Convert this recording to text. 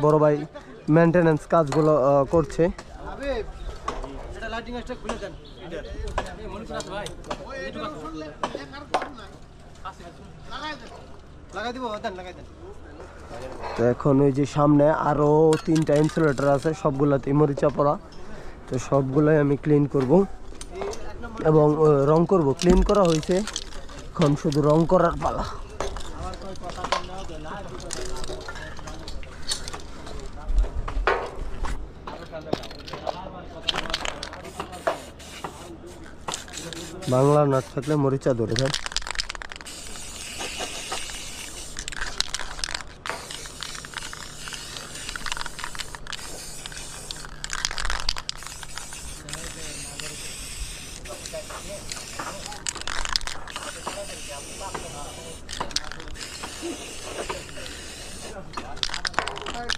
বড় ভাই মেইনটেনেন্স কাজগুলো করছে। তো এখন ওই যে সামনে আরো 3টা ইনসুলেটর আছে, সবগুলাতে মরিচা পড়া। তো সবগুলাই আমি ক্লিন করব এবং রং করব। ক্লিন করা হয়েছে, এখন শুধু রং করার পালা। বাংলা নাট থাকলে মরিচা ধরে যায়।